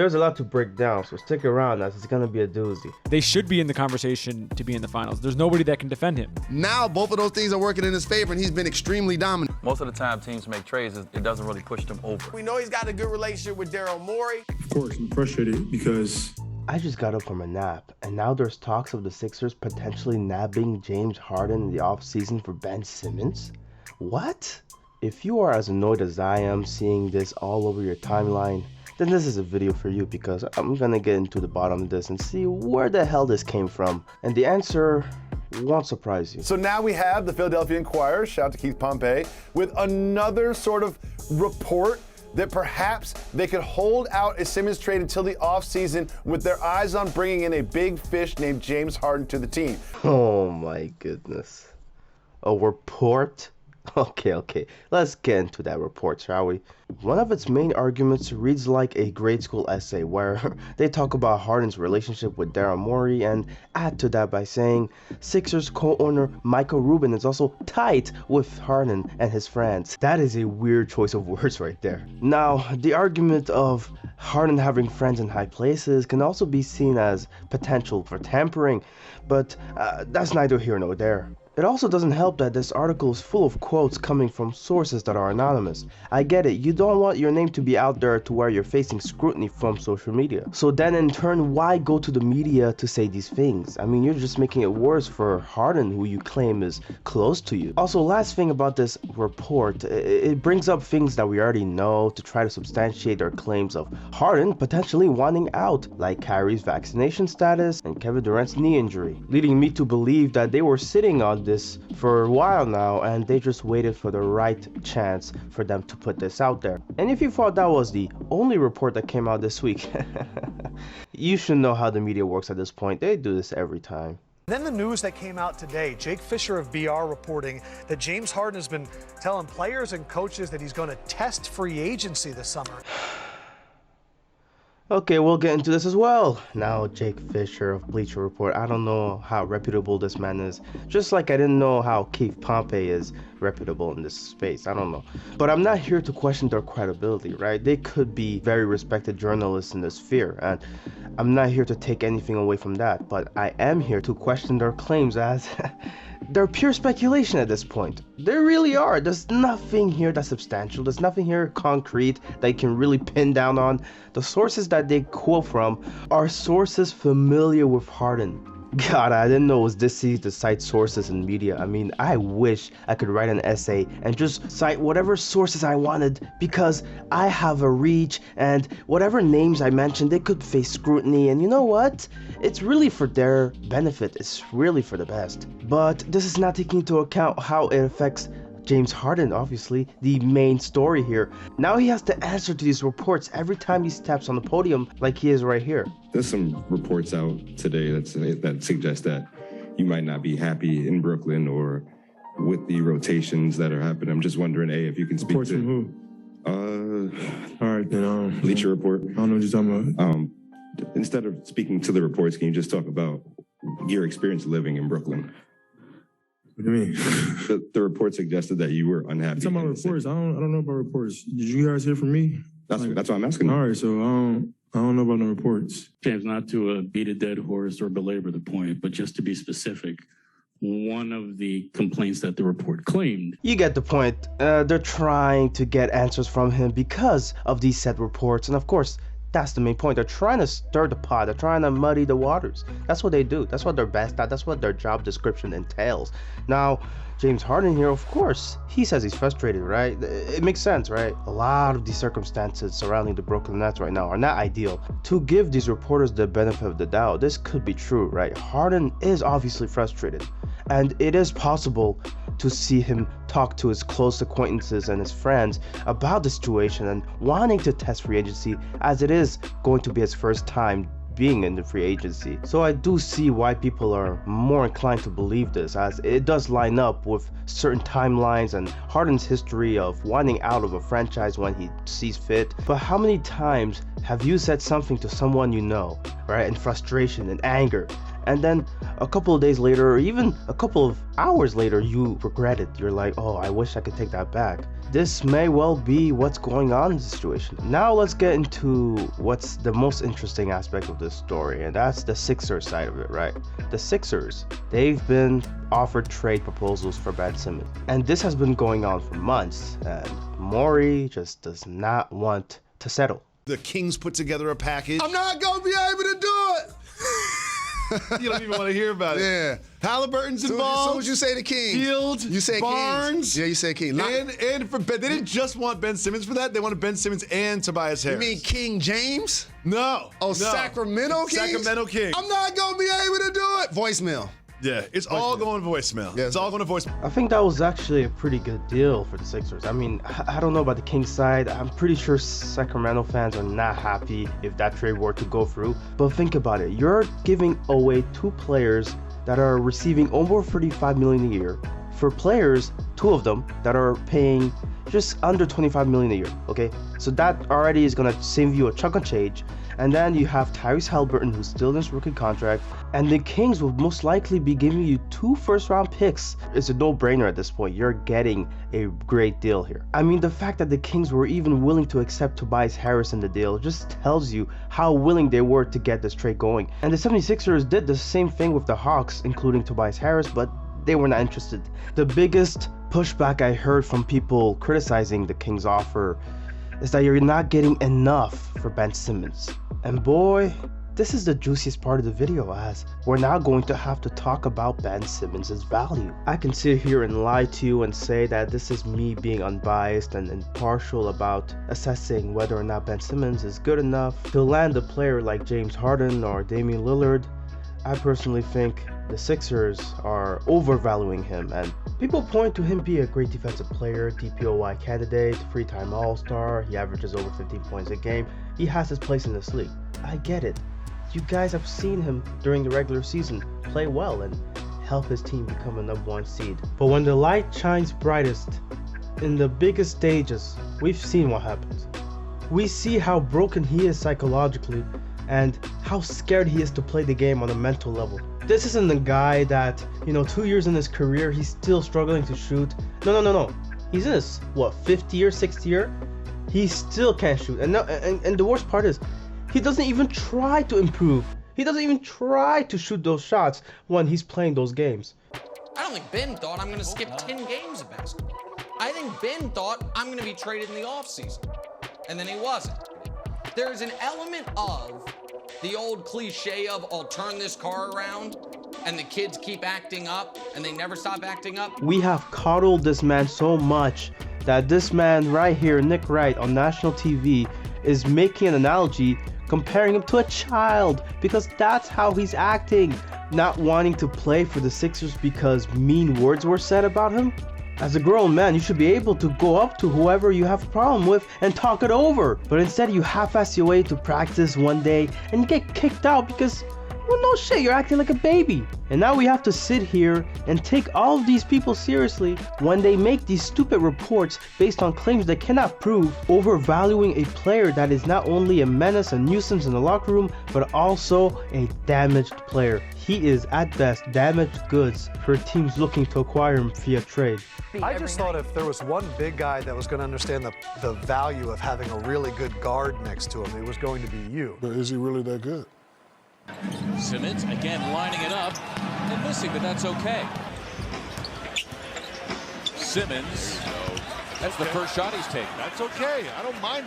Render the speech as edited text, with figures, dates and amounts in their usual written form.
There's a lot to break down, so stick around as it's going to be a doozy. They should be in the conversation to be in the finals. There's nobody that can defend him. Now both of those things are working in his favor, and he's been extremely dominant. Most of the time teams make trades, it doesn't really push them over. We know he's got a good relationship with Daryl Morey. Of course, I'm frustrated because I just got up from a nap, and now there's talks of the Sixers potentially nabbing James Harden in the offseason for Ben Simmons? What? If you are as annoyed as I am seeing this all over your timeline, then this is a video for you, because I'm gonna get into the bottom of this and see where the hell this came from. And the answer won't surprise you. So now we have the Philadelphia Inquirer, shout out to Keith Pompey, with another sort of report that perhaps they could hold out a Simmons trade until the offseason with their eyes on bringing in a big fish named James Harden to the team. Oh my goodness. A report? Okay. Let's get into that report, shall we? One of its main arguments reads like a grade school essay where they talk about Harden's relationship with Daryl Morey and add to that by saying Sixers co-owner Michael Rubin is also tight with Harden and his friends. That is a weird choice of words right there. Now, the argument of Harden having friends in high places can also be seen as potential for tampering, but that's neither here nor there. It also doesn't help that this article is full of quotes coming from sources that are anonymous. I get it, you don't want your name to be out there to where you're facing scrutiny from social media. So then in turn, why go to the media to say these things? I mean, you're just making it worse for Harden, who you claim is close to you. Also, last thing about this report, it brings up things that we already know to try to substantiate their claims of Harden potentially wanting out, like Kyrie's vaccination status and Kevin Durant's knee injury, leading me to believe that they were sitting on this for a while now and they just waited for the right chance for them to put this out there. And if you thought that was the only report that came out this week, you should know how the media works at this point. They do this every time. Then the news that came out today, Jake Fisher of BR reporting that James Harden has been telling players and coaches that he's going to test free agency this summer. Okay, we'll get into this as well. Now, Jake Fisher of Bleacher Report, I don't know how reputable this man is. Just like I didn't know how Keith Pompey is reputable in this space. I don't know. But I'm not here to question their credibility, right? They could be very respected journalists in this sphere, and I'm not here to take anything away from that. But I am here to question their claims as they're pure speculation at this point. They really are. There's nothing here that's substantial. There's nothing here concrete that you can really pin down on. The sources that they quote from are sources familiar with Harden. God, I didn't know it was this easy to cite sources in media. I mean, I wish I could write an essay and just cite whatever sources I wanted, because I have a reach, and whatever names I mentioned, they could face scrutiny, and you know what? It's really for their benefit. It's really for the best. But this is not taking into account how it affects James Harden, obviously, the main story here. Now he has to answer to these reports every time he steps on the podium like he is right here. there's some reports out today that suggest that you might not be happy in Brooklyn or with the rotations that are happening. I'm just wondering, if you can speak reports to from who? All right, then. Bleacher Report. I don't know what you're talking about. Instead of speaking to the reports, can you just talk about your experience living in Brooklyn? What do you mean? The report suggested that you were unhappy. You're talking about reports? I don't know about reports. Did you guys hear from me? That's what I'm asking. All right, so I don't know about the reports. James, not to beat a dead horse or belabor the point, but just to be specific, one of the complaints that the report claimed. You get the point. They're trying to get answers from him because of these said reports. And of course, that's the main point. They're trying to stir the pot. They're trying to muddy the waters. That's what they do. That's what they're best at. That's what their job description entails. Now, James Harden here, of course, he says he's frustrated, right? It makes sense, right? A lot of these circumstances surrounding the Brooklyn Nets right now are not ideal. To give these reporters the benefit of the doubt, this could be true, right? Harden is obviously frustrated, and it is possible to see him talk to his close acquaintances and his friends about the situation and wanting to test free agency, as it is going to be his first time being in the free agency. So I do see why people are more inclined to believe this, as it does line up with certain timelines and Harden's history of wanting out of a franchise when he sees fit. But how many times have you said something to someone you know, right, in frustration and anger, and then a couple of days later, or even a couple of hours later, you regret it. You're like, oh, I wish I could take that back. This may well be what's going on in the situation. Now let's get into what's the most interesting aspect of this story, and that's the Sixers side of it, right? The Sixers, they've been offered trade proposals for Ben Simmons, and this has been going on for months, and Morey just does not want to settle. The Kings put together a package. I'm not going to be able to do it. You don't even want to hear about it. Yeah. Halliburton's So involved. what you say to Kings? Fields, You say Barnes. Kings. Yeah, you say Kings. And for Ben, they didn't just want Ben Simmons for that. They wanted Ben Simmons and Tobias You Harris. mean King James? No. Oh, no. Sacramento Kings? Sacramento Kings. I'm not going to be able to do it. Voicemail. Yeah, it's all going voicemail. Yeah, it's all going to voicemail. I think that was actually a pretty good deal for the Sixers. I mean, I don't know about the Kings side. I'm pretty sure Sacramento fans are not happy if that trade were to go through. But think about it. You're giving away two players that are receiving over $35 million a year for players, two of them, that are paying just under $25 million a year, okay? So that already is going to save you a chunk of change. And then you have Tyrese Halliburton, who's still in his rookie contract, and the Kings will most likely be giving you 2 first-round picks. It's a no-brainer at this point. You're getting a great deal here. I mean, the fact that the Kings were even willing to accept Tobias Harris in the deal just tells you how willing they were to get this trade going. And the 76ers did the same thing with the Hawks, including Tobias Harris, but they were not interested. The biggest pushback I heard from people criticizing the Kings offer is that you're not getting enough for Ben Simmons. And boy, this is the juiciest part of the video, as we're now going to have to talk about Ben Simmons' value. I can sit here and lie to you and say that this is me being unbiased and impartial about assessing whether or not Ben Simmons is good enough to land a player like James Harden or Damian Lillard. I personally think the Sixers are overvaluing him, and people point to him being a great defensive player, DPOY candidate, 3-time All-Star, he averages over 15 points a game, he has his place in this league. I get it. You guys have seen him during the regular season play well and help his team become a #1 seed. But when the light shines brightest, in the biggest stages, we've seen what happens. We see how broken he is psychologically and how scared he is to play the game on a mental level. This isn't the guy that, 2 years in his career, he's still struggling to shoot. No. He's in his, 5th year, 6th year? He still can't shoot. And the worst part is, he doesn't even try to improve. He doesn't even try to shoot those shots when he's playing those games. I don't think Ben thought I'm going to skip 10 games of basketball. I think Ben thought I'm going to be traded in the offseason. And then he wasn't. There's an element of the old cliche of, I'll turn this car around, and the kids keep acting up, and they never stop acting up. We have coddled this man so much that this man right here, Nick Wright, on national TV, is making an analogy comparing him to a child, because that's how he's acting, not wanting to play for the Sixers because mean words were said about him. As a grown man, you should be able to go up to whoever you have a problem with and talk it over. But instead, you half-ass your way to practice one day and you get kicked out because, well, no shit, you're acting like a baby. And now we have to sit here and take all of these people seriously when they make these stupid reports based on claims they cannot prove, overvaluing a player that is not only a menace and nuisance in the locker room, but also a damaged player. He is, at best, damaged goods for teams looking to acquire him via trade. I just thought if there was one big guy that was going to understand the value of having a really good guard next to him, it was going to be you. But is he really that good? Simmons again lining it up and missing, but that's okay. Simmons, that's the first shot he's taken. That's okay. I don't mind.